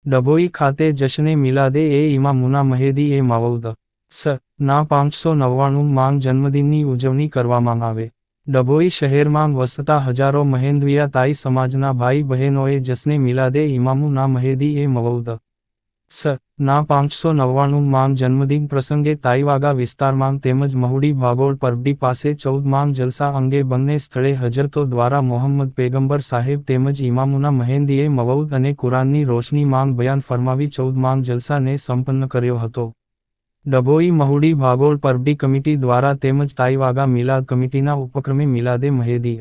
ડભોઈ ખાતે જશ્ને મિલાદે એ ઇમામુના મહેદી એ માવઉદ ના 599 જન્મદિનની ઉજવણી કરવામાં આવે. ડભોઈ શહેરમાં વસતા હજારો મહેંદવિયા તાઈ સમાજના ભાઈ બહેનોએ જશ્ને મિલાદે ઇમામુના મહેદી એ મવઉદ ના 599 જન્મદિન પ્રસંગે તાઈવાગા વિસ્તારમાં તેમજ મહુડી ભાગોળ પરબડી પાસે 14 જલસા અંગે બંને સ્થળે હજરતો દ્વારા મોહમ્મદ પેગંબર સાહેબ તેમજ ઇમામુના મહેંદીએ મવઉદ અને કુરાનની રોશની માંગ બયાન ફરમાવી 14 જલસાને સંપન્ન કર્યો હતો. ડભોઈ મહુડી ભાગોળ પરબડી કમિટી દ્વારા તેમજ તાઈવાગા મિલાદ કમિટીના ઉપક્રમે મિલાદે મહેદી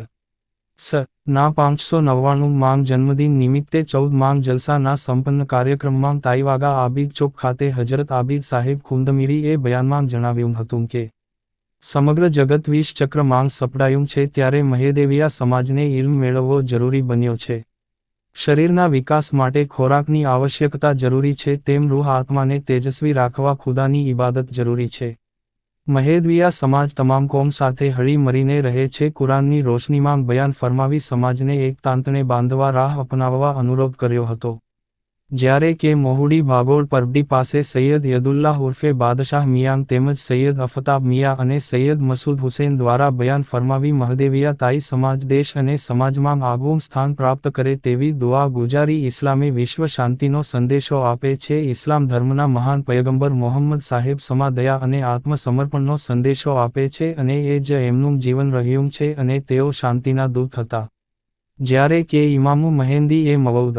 ના 599 જન્મદિન નિમિત્તે 14 જલસાના સંપન્ન કાર્યક્રમમાં તાઈવાગા આબિદ ચોક ખાતે હજરત આબિદ સાહેબ ખુંદમીરી એ બયાનમાં જણાવ્યું હતું કે સમગ્ર જગત 20 ચક્ર માંગ સપડાયું છે ત્યારે મહેદેવિયા સમાજને ઇલ્મ મેળવવો જરૂરી બન્યો છે. શરીરના વિકાસ માટે ખોરાકની આવશ્યકતા જરૂરી છે તેમ રૂહ આત્માને તેજસ્વી રાખવા ખુદાની ઇબાદત જરૂરી છે. મહેદવિયા સમાજ તમામ કોમ સાથે હળી મળીને રહે છે. કુરાનની રોશનીમાં બયાન ફરમાવી સમાજને એક તાંતણે બાંધવા રાહ અપનાવવા અનુરોધ કર્યો હતો. જ્યારે કે મોહુડી ભાગોળ પરબડી પાસે સૈયદ યદુલ્લાહ ઉર્ફે બાદશાહ મિયાંગ તેમજ સૈયદ અફતાબ મિયા અને સૈયદ મસૂદ હુસેન દ્વારા બયાન ફરમાવી મહદેવિયા તાઈ સમાજ દેશ અને સમાજમાં આગવું સ્થાન પ્રાપ્ત કરે તેવી દુઆ ગુજારી ઇસ્લામે વિશ્વ શાંતિનો સંદેશો આપે છે. ઇસ્લામ ધર્મના મહાન પયગંબર મોહમ્મદ સાહેબ સમા દયા અને આત્મસમર્પણનો સંદેશો આપે છે અને એ જ એમનું જીવન રહ્યું છે અને તેઓ શાંતિના દૂત હતા. જ્યારે કે ઇમામુ મહેંદી એ મવઉદ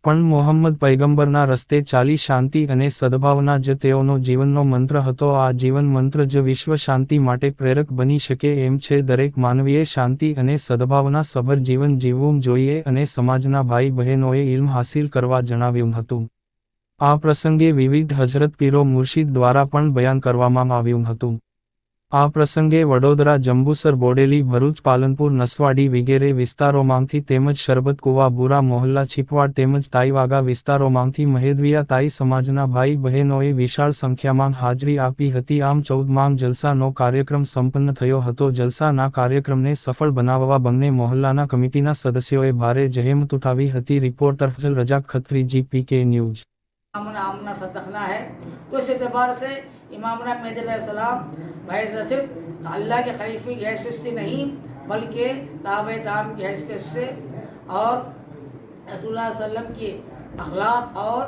પણ મોહમ્મદ પૈગંબરના રસ્તે ચાલી શાંતિ અને સદભાવના જ તેઓનો જીવનનો મંત્ર હતો. આ જીવન મંત્ર જ વિશ્વ શાંતિ માટે પ્રેરક બની શકે એમ છે. દરેક માનવીએ શાંતિ અને સદભાવના સભર જીવન જીવવું જોઈએ અને સમાજના ભાઈ બહેનોએ ઇલ્મ હાસિલ કરવા જણાવ્યું હતું. આ પ્રસંગે વિવિધ હજરત પીરો મુર્શિદ દ્વારા પણ બયાન કરવામાં આવ્યું હતું. આ પ્રસંગે વડોદરા, જંબુસર, બોડેલી, ભરૂચ, પાલનપુર, નસવાડી વિગેરે વિસ્તારોમાંથી તેમજ શરબત કુવા, બુરા મોહલ્લા, છીપવાડ તેમજ તાઈવાગા વિસ્તારોમાંથી મહેદવિયા તાઈ સમાજના ભાઈ બહેનોએ વિશાળ સંખ્યામાં હાજરી આપી હતી. આમ 14 જલસાનો કાર્યક્રમ સંપન્ન થયો હતો. જલસાના કાર્યક્રમને સફળ બનાવવા બંને મોહલ્લાના કમિટીના સદસ્યોએ ભારે જહેમત ઉઠાવી હતી. Reporter Fazal Razak Khatri, GPK news. आमना सदखना है तो इस एतबार से इमामुना मेहदी अलैहिस्सलाम भाई सिर्फ अल्लाह के खलीफे की हैसियत से नहीं बल्कि ताबे ताम की हैसियत से और रसूलुल्लाह सल्लल्लाहु अलैहि वसल्लम के अखलाक और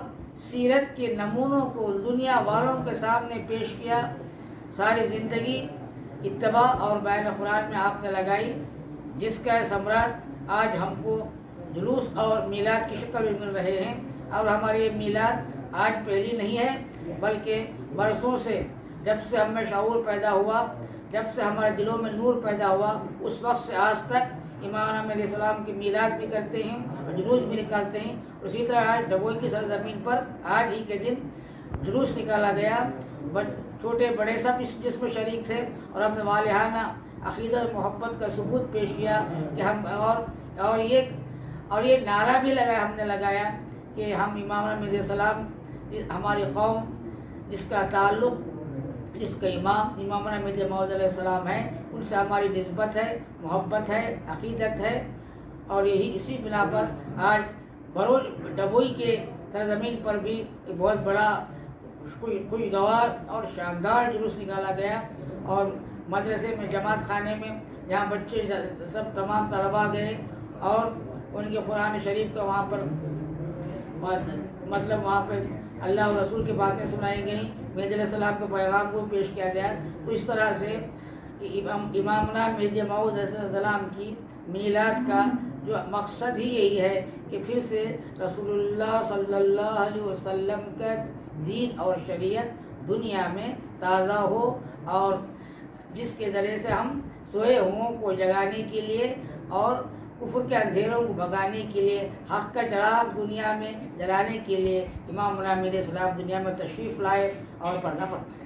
सीरत के नमूनों को दुनिया वालों के सामने पेश किया. सारी ज़िंदगी इत्तबा और बैन कुरान में आपने लगाई, जिसका सम्राट आज हमको जुलूस और मीलाद की शक्ल में मिल रहे हैं. और हमारी ये मीलाद आज पहली नहीं है बल्कि बरसों से, जब से हमें शऊर पैदा हुआ, जब से हमारे दिलों में नूर पैदा हुआ, उस वक्त से आज तक इमाम मेरे सलाम की मीलाद भी करते हैं और जुलूस भी निकालते हैं. उसी तरह आज डभोई की सरजमीन पर आज ही के दिन जुलूस निकाला गया. छोटे बड़े सब जिसमें शरीक थे और अपने वालिहाना अक़ीदत मोहब्बत का सबूत पेश किया कि हम और ये नारा भी हमने लगाया कि हम इमाम मेरे सलाम हमारी कौम जिसका ताल्लुक़, जिसका इमाम मेरे मौद अलैहिस्सलाम है, उनसे हमारी निस्बत है, मोहब्बत है, अक़ीदत है. और यही इसी बिना पर आज डभोई के सरजमीन पर भी एक बहुत बड़ा खुशगवार और शानदार जुलूस निकाला गया. और मदरसे में, जमात खाने में, जहाँ बच्चे सब तमाम तलबा गए और उनके कुरान शरीफ का वहाँ पर मतलब वहाँ पे अल्लाह और रसूल की बातें सुनाई गई, मेहदी अलैहिस्सलाम के पैगाम को पेश किया गया. तो इस तरह से इमामना मेहदी मऊद अलैहिस्सलाम की मीलाद का जो मकसद ही यही है कि फिर से रसूलुल्लाह सल्लल्लाहु अलैहि वसल्लम का दीन और शरीयत दुनिया में ताज़ा हो और जिसके ज़रिए से हम सोए हुओं को जगाने के लिए और कुफर के अंधेरों को भगाने के लिए, हक़ का चिराग दुनिया में जलाने के लिए इमाम मेरे सलाम दुनिया में तशरीफ़ लाए और पर्दा फरमाए.